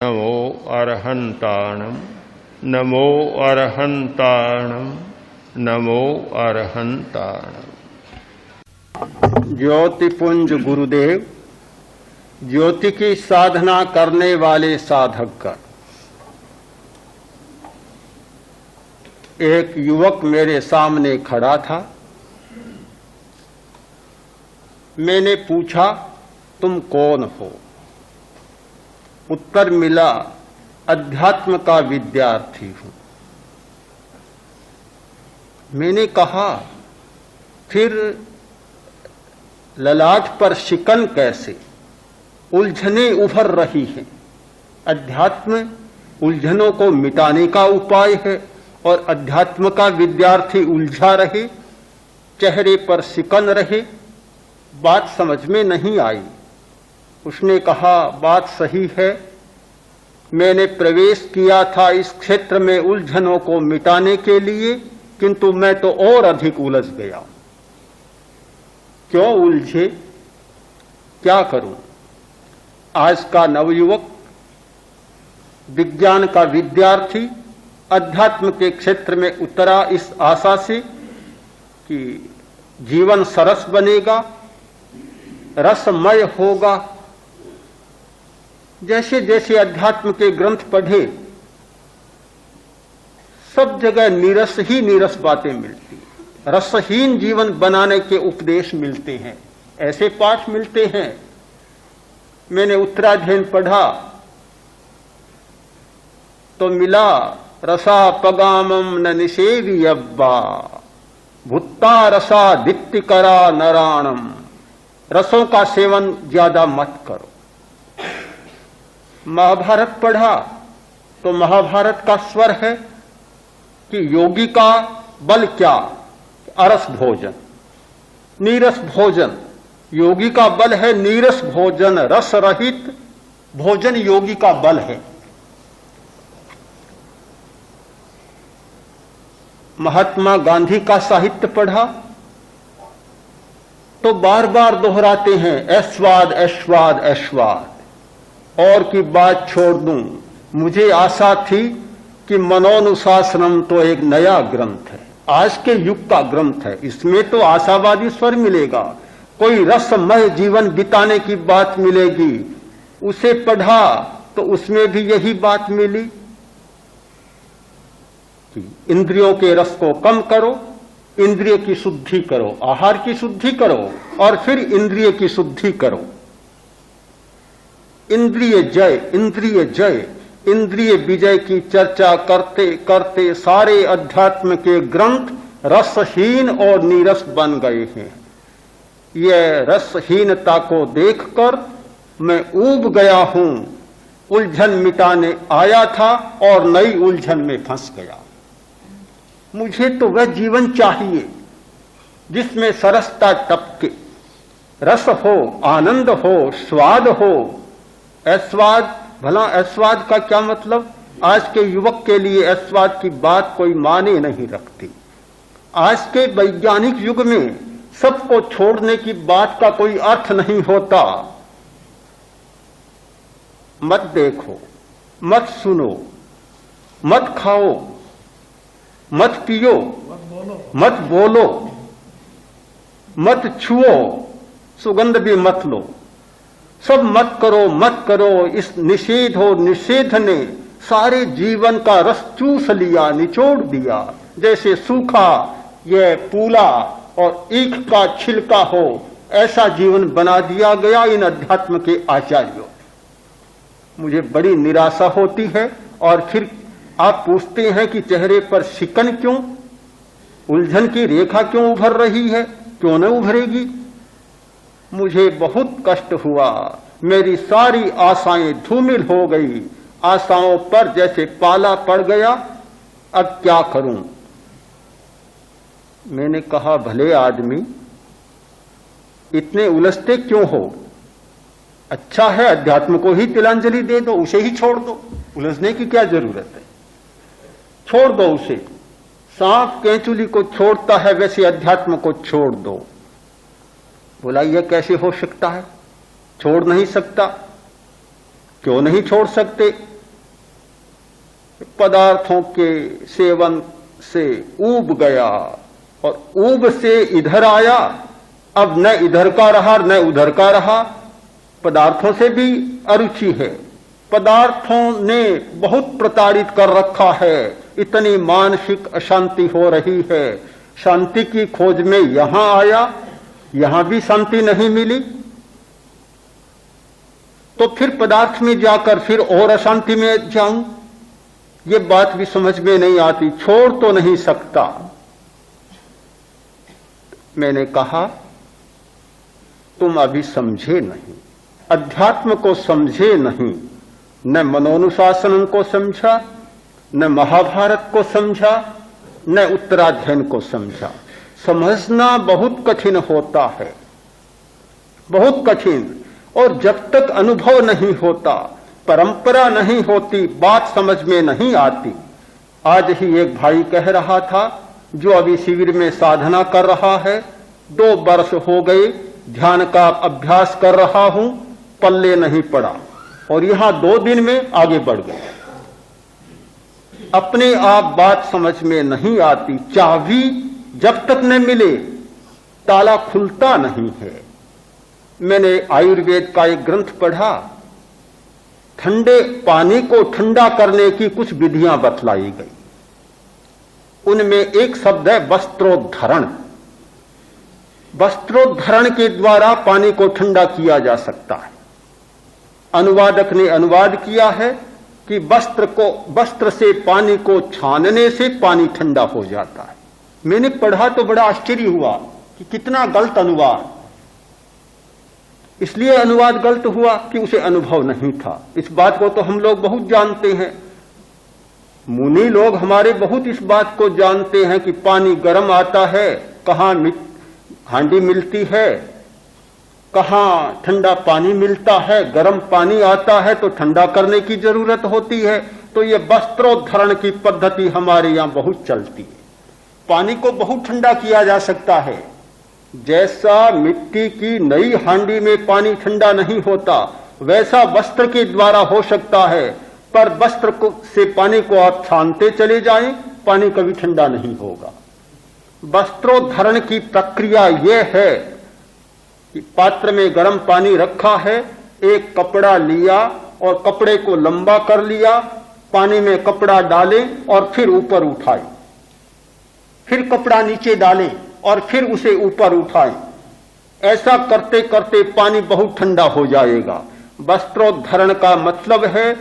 नमो अरहंताणम नमो अरहंताणम नमो अरहंताणम। ज्योतिपुंज गुरुदेव, ज्योति की साधना करने वाले साधक का एक युवक मेरे सामने खड़ा था। मैंने पूछा, तुम कौन हो? उत्तर मिला, अध्यात्म का विद्यार्थी हूं। मैंने कहा, फिर ललाट पर शिकन कैसे? उलझने उभर रही हैं। अध्यात्म उलझनों को मिटाने का उपाय है और अध्यात्म का विद्यार्थी उलझा रहे, चेहरे पर शिकन रहे। बात समझ में नहीं आई। उसने कहा, बात सही है, मैंने प्रवेश किया था इस क्षेत्र में उलझनों को मिटाने के लिए, किंतु मैं तो और अधिक उलझ गया। क्यों उलझे? क्या करूं? आज का नवयुवक, विज्ञान का विद्यार्थी, अध्यात्म के क्षेत्र में उतरा इस आशा से कि जीवन सरस बनेगा, रसमय होगा। जैसे जैसे अध्यात्म के ग्रंथ पढ़े, सब जगह नीरस ही नीरस बातें मिलती, रसहीन जीवन बनाने के उपदेश मिलते हैं, ऐसे पाठ मिलते हैं। मैंने उत्तराध्ययन पढ़ा तो मिला, रसा पगामम न निषेवियब्बा भुत्ता रसा दित्तिकरा नराणम। रसों का सेवन ज्यादा मत करो। महाभारत पढ़ा तो महाभारत का स्वर है कि योगी का बल क्या? अरस भोजन, नीरस भोजन। योगी का बल है नीरस भोजन, रस रहित भोजन योगी का बल है। महात्मा गांधी का साहित्य पढ़ा तो बार बार दोहराते हैं, ऐश्वाद ऐश्वाद ऐश्वाद। और की बात छोड़ दूं, मुझे आशा थी कि मनोनुशासनम तो एक नया ग्रंथ है, आज के युग का ग्रंथ है, इसमें तो आशावादी स्वर मिलेगा, कोई रसमय जीवन बिताने की बात मिलेगी। उसे पढ़ा तो उसमें भी यही बात मिली कि इंद्रियों के रस को कम करो, इंद्रिय की शुद्धि करो, आहार की शुद्धि करो और फिर इंद्रिय की शुद्धि करो। इंद्रिय जय, इंद्रिय जय, इंद्रिय विजय की चर्चा करते करते सारे अध्यात्म के ग्रंथ रसहीन और नीरस बन गए हैं। यह रसहीनता को देखकर मैं ऊब गया हूं। उलझन मिटाने आया था और नई उलझन में फंस गया। मुझे तो वह जीवन चाहिए जिसमें सरसता टपके, रस हो, आनंद हो, स्वाद हो। ऐश्वाद, भला ऐश्वाद का क्या मतलब? आज के युवक के लिए ऐश्वाद की बात कोई माने नहीं रखती। आज के वैज्ञानिक युग में सबको छोड़ने की बात का कोई अर्थ नहीं होता। मत देखो, मत सुनो, मत खाओ, मत पियो, मत बोलो, मत छुओ, सुगंध भी मत लो, सब मत करो, मत करो। इस निषेध और निषेध ने सारे जीवन का रस चूस लिया, निचोड़ दिया। जैसे सूखा यह पूला और ईख का छिलका हो, ऐसा जीवन बना दिया गया इन अध्यात्म के आचार्यों। मुझे बड़ी निराशा होती है। और फिर आप पूछते हैं कि चेहरे पर शिकन क्यों? उलझन की रेखा क्यों उभर रही है? क्यों न उभरेगी? मुझे बहुत कष्ट हुआ। मेरी सारी आशाएं धूमिल हो गई। आशाओं पर जैसे पाला पड़ गया। अब क्या करूं? मैंने कहा, भले आदमी, इतने उलझते क्यों हो? अच्छा है, अध्यात्म को ही तिलांजलि दे दो, उसे ही छोड़ दो। उलझने की क्या जरूरत है? छोड़ दो उसे। सांप केंचुली को छोड़ता है वैसे अध्यात्म को छोड़ दो। बोला, यह कैसे हो सकता है? छोड़ नहीं सकता। क्यों नहीं छोड़ सकते? पदार्थों के सेवन से ऊब गया और ऊब से इधर आया, अब न इधर का रहा न उधर का रहा। पदार्थों से भी अरुचि है, पदार्थों ने बहुत प्रताड़ित कर रखा है, इतनी मानसिक अशांति हो रही है। शांति की खोज में यहां आया, यहां भी शांति नहीं मिली, तो फिर पदार्थ में जाकर फिर और अशांति में जाऊं, ये बात भी समझ में नहीं आती, छोड़ तो नहीं सकता। मैंने कहा तुम अभी समझे नहीं, अध्यात्म को समझे नहीं, न मनोनुशासन को समझा, न महाभारत को समझा, न उत्तराध्ययन को समझा। समझना बहुत कठिन होता है, बहुत कठिन। और जब तक अनुभव नहीं होता, परंपरा नहीं होती, बात समझ में नहीं आती। आज ही एक भाई कह रहा था जो अभी शिविर में साधना कर रहा है, 2 वर्ष हो गए ध्यान का अभ्यास कर रहा हूं, पल्ले नहीं पड़ा और यहां 2 दिन में आगे बढ़ गया। अपने आप बात समझ में नहीं आती, चाबी जब तक न मिले ताला खुलता नहीं है। मैंने आयुर्वेद का एक ग्रंथ पढ़ा, ठंडे पानी को ठंडा करने की कुछ विधियां बतलाई गई। उनमें एक शब्द है वस्त्रोद्धरण। वस्त्रोद्धरण के द्वारा पानी को ठंडा किया जा सकता है। अनुवादक ने अनुवाद किया है कि वस्त्र से पानी को छानने से पानी ठंडा हो जाता है। मैंने पढ़ा तो बड़ा आश्चर्य हुआ कि कितना गलत अनुवाद। इसलिए अनुवाद गलत हुआ कि उसे अनुभव नहीं था। इस बात को तो हम लोग बहुत जानते हैं, मुनि लोग हमारे बहुत इस बात को जानते हैं कि पानी गर्म आता है, कहां हांडी मिलती है, कहां ठंडा पानी मिलता है, गर्म पानी आता है तो ठंडा करने की जरूरत होती है। तो ये वस्त्रोद्धरण की पद्धति हमारे यहां बहुत चलती है। पानी को बहुत ठंडा किया जा सकता है। जैसा मिट्टी की नई हांडी में पानी ठंडा नहीं होता, वैसा वस्त्र के द्वारा हो सकता है। पर वस्त्र से पानी को आप छानते चले जाएं, पानी कभी ठंडा नहीं होगा। वस्त्रोद्धरण की प्रक्रिया यह है कि पात्र में गर्म पानी रखा है, एक कपड़ा लिया और कपड़े को लंबा कर लिया, पानी में कपड़ा डालें और फिर ऊपर उठाएं, फिर कपड़ा नीचे डालें और फिर उसे ऊपर उठाएं। ऐसा करते करते पानी बहुत ठंडा हो जाएगा। वस्त्रोद्धरण का मतलब है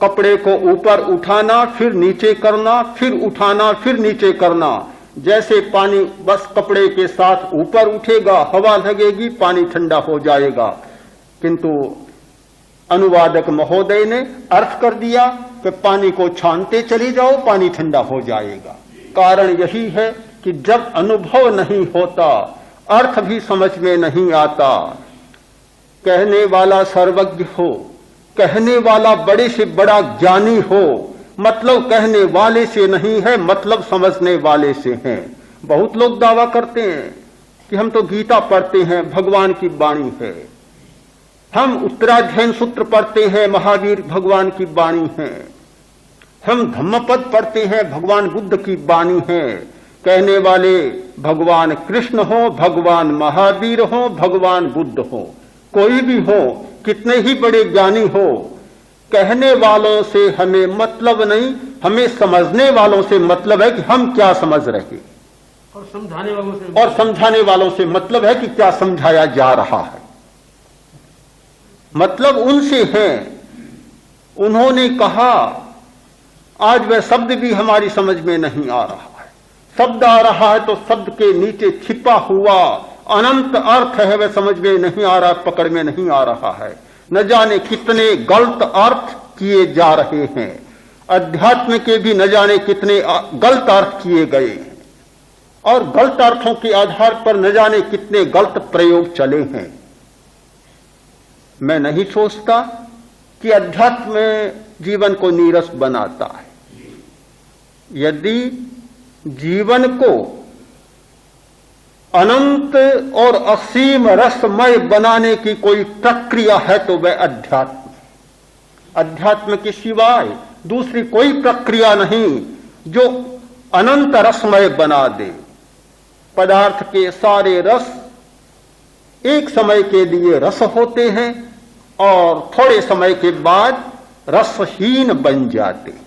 कपड़े को ऊपर उठाना, फिर नीचे करना, फिर उठाना, फिर नीचे करना। जैसे पानी बस कपड़े के साथ ऊपर उठेगा, हवा लगेगी, पानी ठंडा हो जाएगा। किंतु अनुवादक महोदय ने अर्थ कर दिया कि पानी को छानते चले जाओ, पानी ठंडा हो जाएगा। कारण यही है कि जब अनुभव नहीं होता, अर्थ भी समझ में नहीं आता। कहने वाला सर्वज्ञ हो, कहने वाला बड़े से बड़ा ज्ञानी हो, मतलब कहने वाले से नहीं है, मतलब समझने वाले से है। बहुत लोग दावा करते हैं कि हम तो गीता पढ़ते हैं, भगवान की वाणी है। हम उत्तराध्ययन सूत्र पढ़ते हैं, महावीर भगवान की वाणी है। हम धम्मपद पढ़ते हैं, भगवान बुद्ध की वाणी है। कहने वाले भगवान कृष्ण हो, भगवान महावीर हो, भगवान बुद्ध हो, कोई भी हो, कितने ही बड़े ज्ञानी हो, कहने वालों से हमें मतलब नहीं, हमें समझने वालों से मतलब है कि हम क्या समझ रहे, और समझाने वालों से मतलब है कि क्या समझाया जा रहा है। मतलब उनसे है। उन्होंने कहा, आज वह शब्द भी हमारी समझ में नहीं आ रहा है। शब्द आ रहा है तो शब्द के नीचे छिपा हुआ अनंत अर्थ है, वह समझ में नहीं आ रहा, पकड़ में नहीं आ रहा है। न जाने कितने गलत अर्थ किए जा रहे हैं। अध्यात्म के भी न जाने कितने गलत अर्थ किए गए हैं, और गलत अर्थों के आधार पर न जाने कितने गलत प्रयोग चले हैं। मैं नहीं सोचता कि अध्यात्म जीवन को नीरस बनाता है। यदि जीवन को अनंत और असीम रसमय बनाने की कोई प्रक्रिया है तो वह अध्यात्म। अध्यात्म के सिवाय दूसरी कोई प्रक्रिया नहीं जो अनंत रसमय बना दे। पदार्थ के सारे रस एक समय के लिए रस होते हैं और थोड़े समय के बाद रसहीन बन जाते हैं।